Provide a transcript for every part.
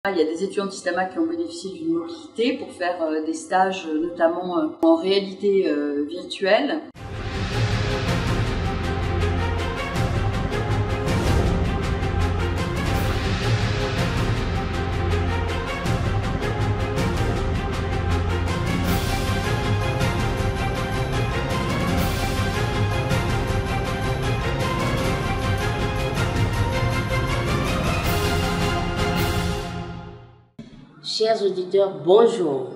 Il y a des étudiants d'Istama qui ont bénéficié d'une mobilité pour faire des stages, notamment en réalité virtuelle. Chers auditeurs, bonjour.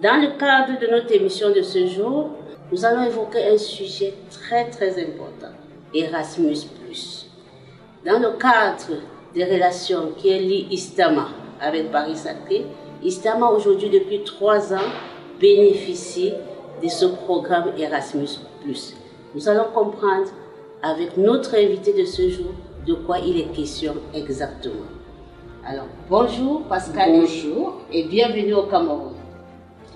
Dans le cadre de notre émission de ce jour, nous allons évoquer un sujet très important, Erasmus+. Dans le cadre des relations qui lient Istama avec Paris-Saclay, Istama aujourd'hui depuis 3 ans bénéficie de ce programme Erasmus+. Nous allons comprendre avec notre invité de ce jour de quoi il est question exactement. Alors, bonjour Pascal. Bonjour. Et bienvenue au Cameroun.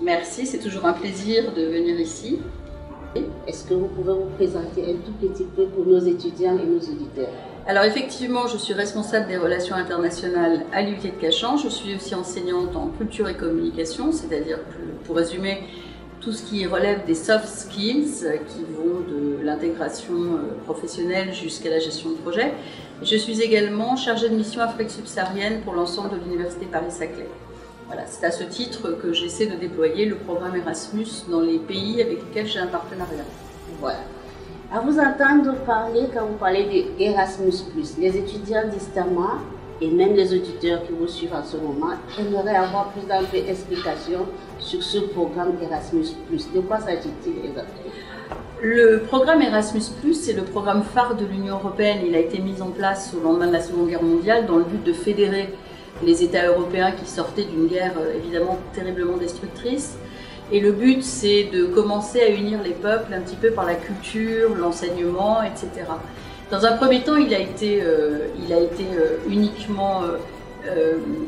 Merci, c'est toujours un plaisir de venir ici. Est-ce que vous pouvez vous présenter un tout petit peu pour nos étudiants et nos auditeurs? Alors effectivement, je suis responsable des relations internationales à l'UT de Cachan. Je suis aussi enseignante en culture et communication, c'est-à-dire, pour résumer, tout ce qui relève des soft skills qui vont de l'intégration professionnelle jusqu'à la gestion de projet. Je suis également chargée de mission Afrique subsaharienne pour l'ensemble de l'Université Paris-Saclay. Voilà, c'est à ce titre que j'essaie de déployer le programme Erasmus dans les pays avec lesquels j'ai un partenariat. Voilà. À vous entendre parler, quand vous parlez d'Erasmus+, les étudiants d'Istama et même les auditeurs qui vous suivent en ce moment aimeraient avoir plus d'explications sur ce programme Erasmus+. De quoi s'agit-il exactement? Le programme Erasmus+, c'est le programme phare de l'Union européenne. Il a été mis en place au lendemain de la Seconde Guerre mondiale dans le but de fédérer les États européens qui sortaient d'une guerre évidemment terriblement destructrice. Et le but, c'est de commencer à unir les peuples un petit peu par la culture, l'enseignement, etc. Dans un premier temps, il a été uniquement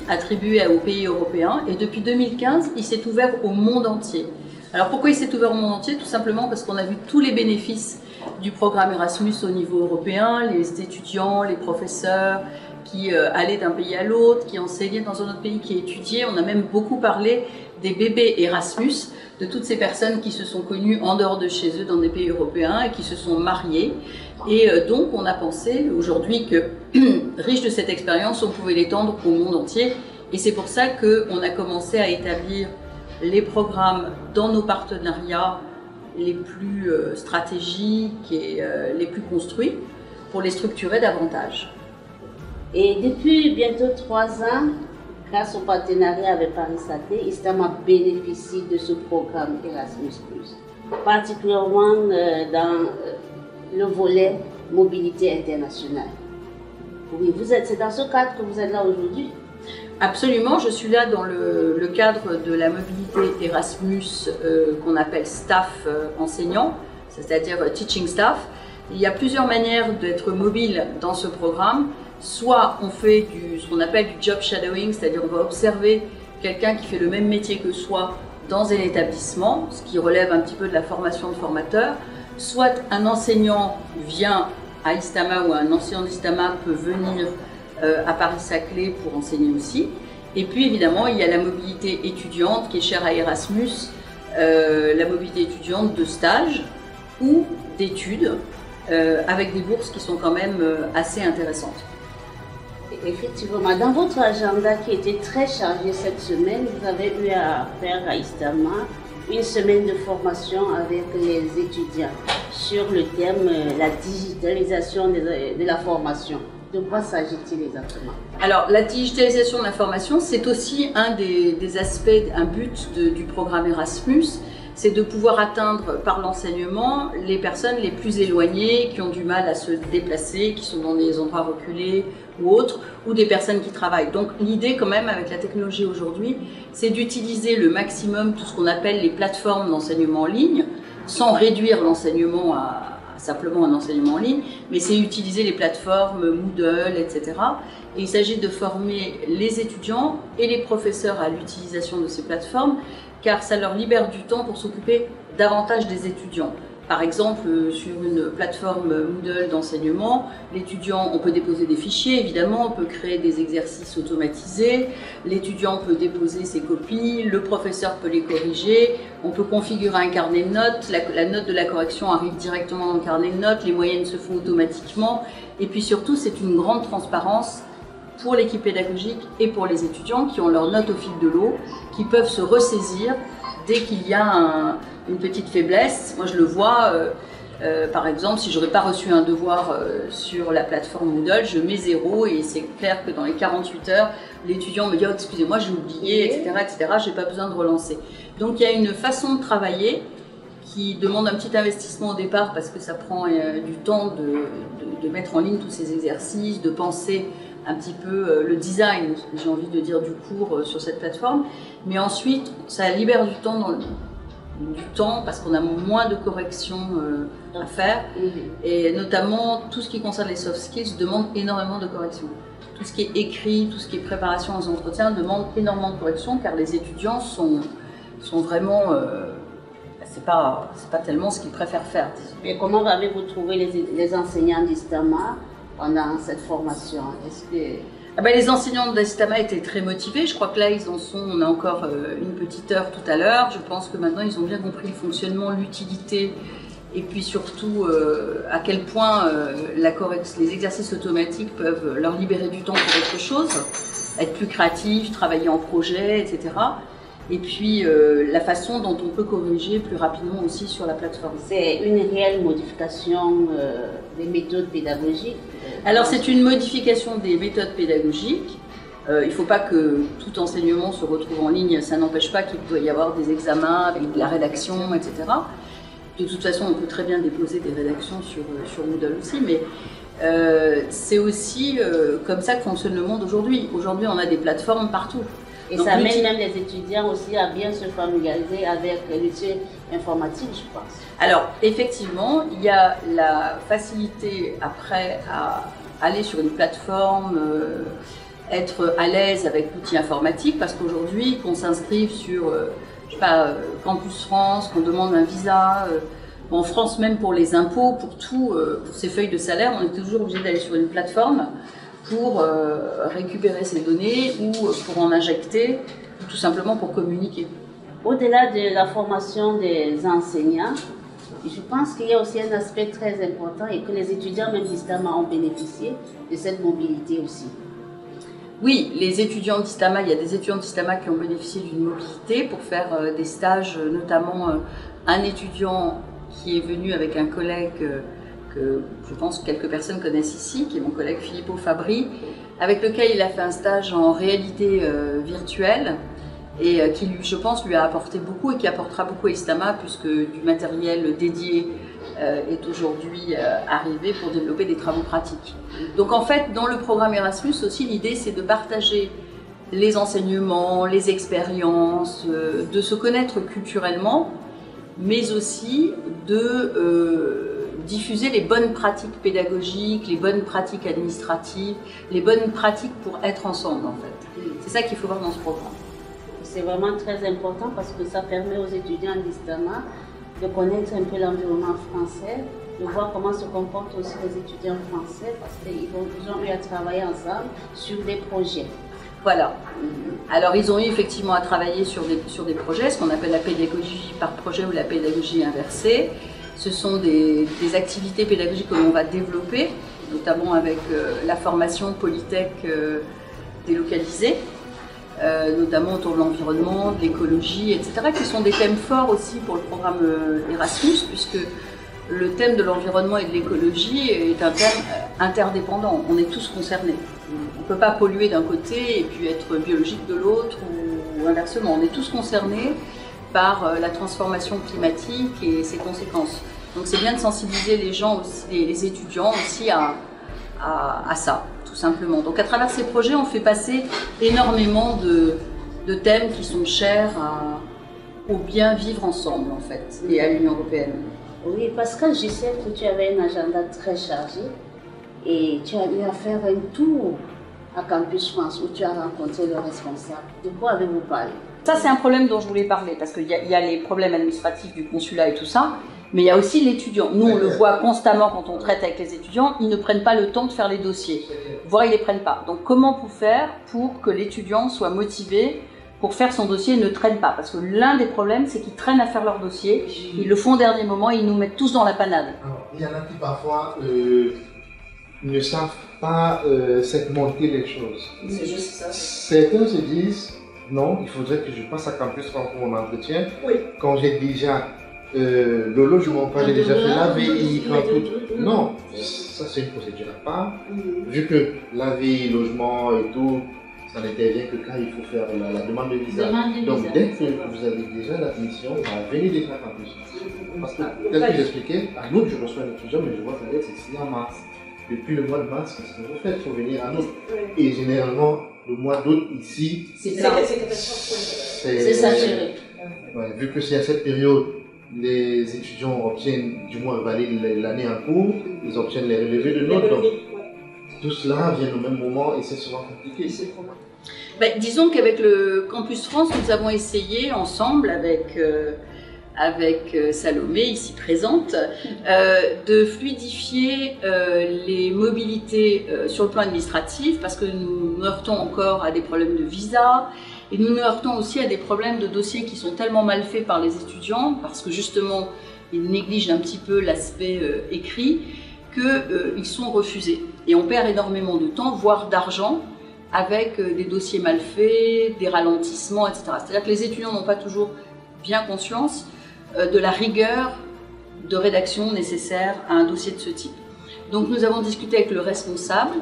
attribué aux pays européens et depuis 2015, il s'est ouvert au monde entier. Alors pourquoi il s'est ouvert au monde entier? Tout simplement parce qu'on a vu tous les bénéfices du programme Erasmus au niveau européen, les étudiants, les professeurs qui allaient d'un pays à l'autre, qui enseignaient dans un autre pays, qui étudiaient. On a même beaucoup parlé des bébés Erasmus, de toutes ces personnes qui se sont connues en dehors de chez eux dans des pays européens et qui se sont mariées. Et donc on a pensé aujourd'hui que, riche de cette expérience, on pouvait l'étendre au monde entier. Et c'est pour ça qu'on a commencé à établir les programmes dans nos partenariats les plus stratégiques et les plus construits pour les structurer davantage. Et depuis bientôt 3 ans, grâce au partenariat avec Paris-Saclay, Istama bénéficie de ce programme Erasmus+, particulièrement dans le volet mobilité internationale. Oui, c'est dans ce cadre que vous êtes là aujourd'hui? Absolument, je suis là dans le cadre de la mobilité Erasmus qu'on appelle staff enseignant, c'est-à-dire teaching staff. Il y a plusieurs manières d'être mobile dans ce programme. Soit on fait ce qu'on appelle du job shadowing, c'est-à-dire on va observer quelqu'un qui fait le même métier que soi dans un établissement, ce qui relève un petit peu de la formation de formateur. Soit un enseignant vient à Istama ou un enseignant d'Istama peut venir à Paris-Saclay pour enseigner aussi. Et puis évidemment, il y a la mobilité étudiante qui est chère à Erasmus, la mobilité étudiante de stage ou d'études, avec des bourses qui sont quand même assez intéressantes. Effectivement, dans votre agenda qui était très chargé cette semaine, vous avez eu à faire à Istama une semaine de formation avec les étudiants sur le thème la digitalisation de la formation. De quoi s'agit-il exactement? Alors, la digitalisation de la formation, c'est aussi un des aspects, un but du programme Erasmus, c'est de pouvoir atteindre par l'enseignement les personnes les plus éloignées, qui ont du mal à se déplacer, qui sont dans des endroits reculés ou autres, ou des personnes qui travaillent. Donc l'idée quand même avec la technologie aujourd'hui, c'est d'utiliser le maximum tout ce qu'on appelle les plateformes d'enseignement en ligne, sans réduire l'enseignement à simplement un enseignement en ligne, mais c'est utiliser les plateformes Moodle, etc. Et il s'agit de former les étudiants et les professeurs à l'utilisation de ces plateformes, car ça leur libère du temps pour s'occuper davantage des étudiants. Par exemple, sur une plateforme Moodle d'enseignement, l'étudiant, on peut déposer des fichiers, évidemment, on peut créer des exercices automatisés, l'étudiant peut déposer ses copies, le professeur peut les corriger, on peut configurer un carnet de notes, la note de la correction arrive directement dans le carnet de notes, les moyennes se font automatiquement, et puis surtout, c'est une grande transparence pour l'équipe pédagogique et pour les étudiants qui ont leurs notes au fil de l'eau, qui peuvent se ressaisir dès qu'il y a une petite faiblesse. Moi je le vois, par exemple, si je n'aurais pas reçu un devoir sur la plateforme Moodle, je mets 0 et c'est clair que dans les 48 heures, l'étudiant me dit oh, excusez-moi j'ai oublié, etc. je n'ai pas besoin de relancer. Donc il y a une façon de travailler qui demande un petit investissement au départ parce que ça prend du temps de mettre en ligne tous ces exercices, de penser un petit peu le design, j'ai envie de dire, du cours sur cette plateforme. Mais ensuite, ça libère du temps parce qu'on a moins de corrections à faire. Et notamment, tout ce qui concerne les soft skills demande énormément de corrections. Tout ce qui est écrit, tout ce qui est préparation aux entretiens demande énormément de corrections car les étudiants sont vraiment... c'est pas tellement ce qu'ils préfèrent faire. Et comment avez-vous trouvé les enseignants d'Istama pendant cette formation? Les enseignants d'Istama étaient très motivés. Je crois que là, ils en sont. On a encore une petite heure tout à l'heure. Je pense que maintenant, ils ont bien compris le fonctionnement, l'utilité, et puis surtout à quel point les exercices automatiques peuvent leur libérer du temps pour autre chose, être plus créatifs, travailler en projet, etc. Et puis la façon dont on peut corriger plus rapidement aussi sur la plateforme. C'est une réelle modification des méthodes pédagogiques? Alors c'est une modification des méthodes pédagogiques. Il ne faut pas que tout enseignement se retrouve en ligne, ça n'empêche pas qu'il doit y avoir des examens avec de la rédaction, etc. De toute façon, on peut très bien déposer des rédactions sur Moodle aussi, mais c'est aussi comme ça que fonctionne le monde aujourd'hui. Aujourd'hui, on a des plateformes partout. Et donc, ça amène même les étudiants aussi à bien se familiariser avec l'outil informatique, je pense. Alors, effectivement, il y a la facilité après à aller sur une plateforme, être à l'aise avec l'outil informatique, parce qu'aujourd'hui, qu'on s'inscrive sur, je sais pas, Campus France, qu'on demande un visa, en France même pour les impôts, pour tout, pour ces feuilles de salaire, on est toujours obligé d'aller sur une plateforme pour récupérer ces données ou pour en injecter, ou tout simplement pour communiquer. Au-delà de la formation des enseignants, je pense qu'il y a aussi un aspect très important et que les étudiants même d'Istama ont bénéficié de cette mobilité aussi. Oui, les étudiants d'Istama, il y a des étudiants d'Istama qui ont bénéficié d'une mobilité pour faire des stages, notamment un étudiant qui est venu avec un collègue que je pense que quelques personnes connaissent ici, qui est mon collègue Filippo Fabri, avec lequel il a fait un stage en réalité virtuelle et qui, je pense, lui a apporté beaucoup et qui apportera beaucoup à Istama puisque du matériel dédié est aujourd'hui arrivé pour développer des travaux pratiques. Donc en fait, dans le programme Erasmus aussi, l'idée c'est de partager les enseignements, les expériences, de se connaître culturellement, mais aussi de diffuser les bonnes pratiques pédagogiques, les bonnes pratiques administratives, les bonnes pratiques pour être ensemble en fait. C'est ça qu'il faut voir dans ce programme. C'est vraiment très important parce que ça permet aux étudiants d'Istama de connaître un peu l'environnement français, de voir comment se comportent aussi les étudiants français parce qu'ils ont eu à travailler ensemble sur des projets. Voilà. Alors ils ont eu effectivement à travailler sur des projets, ce qu'on appelle la pédagogie par projet ou la pédagogie inversée. Ce sont des activités pédagogiques que l'on va développer, notamment avec la formation Polytech délocalisée, notamment autour de l'environnement, de l'écologie, etc., qui sont des thèmes forts aussi pour le programme Erasmus, puisque le thème de l'environnement et de l'écologie est un thème interdépendant. On est tous concernés. On ne peut pas polluer d'un côté et puis être biologique de l'autre ou inversement. On est tous concernés par la transformation climatique et ses conséquences. Donc c'est bien de sensibiliser les gens aussi, les étudiants aussi à ça, tout simplement. Donc à travers ces projets, on fait passer énormément de thèmes qui sont chers au bien vivre ensemble en fait et à l'Union européenne. Oui, Pascal, je sais que tu avais un agenda très chargé et tu as eu à faire un tour à Campus France où tu as rencontré le responsable. De quoi avez-vous parlé? Ça, c'est un problème dont je voulais parler parce qu'il y a les problèmes administratifs du consulat et tout ça. Mais il y a aussi l'étudiant. Nous, on le voit constamment quand on traite avec les étudiants, ils ne prennent pas le temps de faire les dossiers, voire ils ne les prennent pas. Donc comment faire pour que l'étudiant soit motivé pour faire son dossier et ne traîne pas? Parce que l'un des problèmes, c'est qu'ils traînent à faire leur dossier, ils le font au dernier moment et ils nous mettent tous dans la panade. Alors, il y en a qui parfois ne savent pas segmenter les choses. C'est juste ça. Certains se disent, non, il faudrait que je passe à Campus Franco en entretien. Oui. Quand j'ai déjà le logement, quand j'ai déjà fait l'AVI, non, ça c'est une procédure à part. Vu que l'AVI, logement et tout, ça n'intervient que quand il faut faire la demande de visa. Donc dès que vous avez déjà l'admission, venez déjà à Campus. Parce que, tel que j'expliquais, à nous je reçois un étudiant, mais je vois que c'est signé en mars. Depuis le mois de mars, qu'est-ce que vous faites? Il faut venir à nous. Et généralement, le mois d'août, ici, c'est saturé. Ouais, vu que c'est à cette période, les étudiants obtiennent, du moins valident l'année en cours, ils obtiennent les relevés de notes. Donc, tout cela vient au même moment et c'est souvent compliqué. Ben, disons qu'avec le Campus France, nous avons essayé ensemble avec Salomé, ici présente, de fluidifier les mobilités sur le plan administratif, parce que nous nous heurtons encore à des problèmes de visa, et nous nous heurtons aussi à des problèmes de dossiers qui sont tellement mal faits par les étudiants, parce que justement, ils négligent un petit peu l'aspect écrit, qu'ils sont refusés. Et on perd énormément de temps, voire d'argent, avec des dossiers mal faits, des ralentissements, etc. C'est-à-dire que les étudiants n'ont pas toujours bien conscience de la rigueur de rédaction nécessaire à un dossier de ce type. Donc nous avons discuté avec le responsable,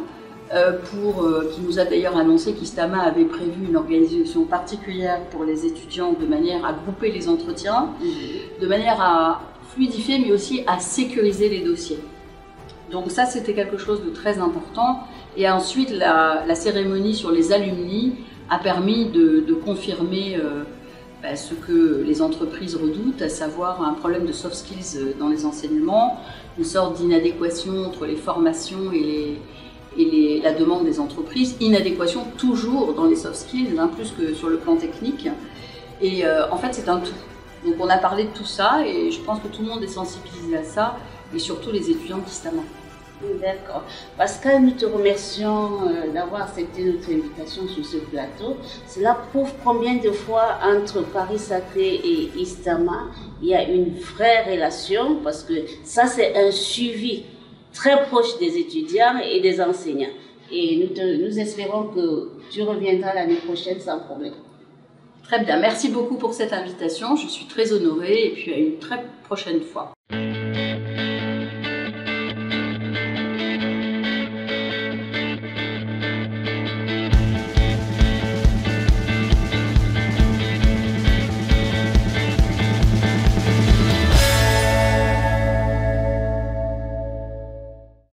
qui nous a d'ailleurs annoncé qu'Istama avait prévu une organisation particulière pour les étudiants de manière à grouper les entretiens, de manière à fluidifier mais aussi à sécuriser les dossiers. Donc ça c'était quelque chose de très important. Et ensuite la cérémonie sur les alumni a permis de confirmer ce que les entreprises redoutent, à savoir un problème de soft skills dans les enseignements, une sorte d'inadéquation entre les formations et la demande des entreprises, inadéquation toujours dans les soft skills, plus que sur le plan technique. Et en fait, c'est un tout. Donc on a parlé de tout ça et je pense que tout le monde est sensibilisé à ça, et surtout les étudiants d'Istama. D'accord. Pascal, nous te remercions d'avoir accepté notre invitation sur ce plateau. Cela prouve combien de fois entre Paris Sacré et Istama, il y a une vraie relation, parce que ça c'est un suivi très proche des étudiants et des enseignants. Et nous espérons que tu reviendras l'année prochaine sans problème. Très bien, merci beaucoup pour cette invitation, je suis très honorée et puis à une très prochaine fois.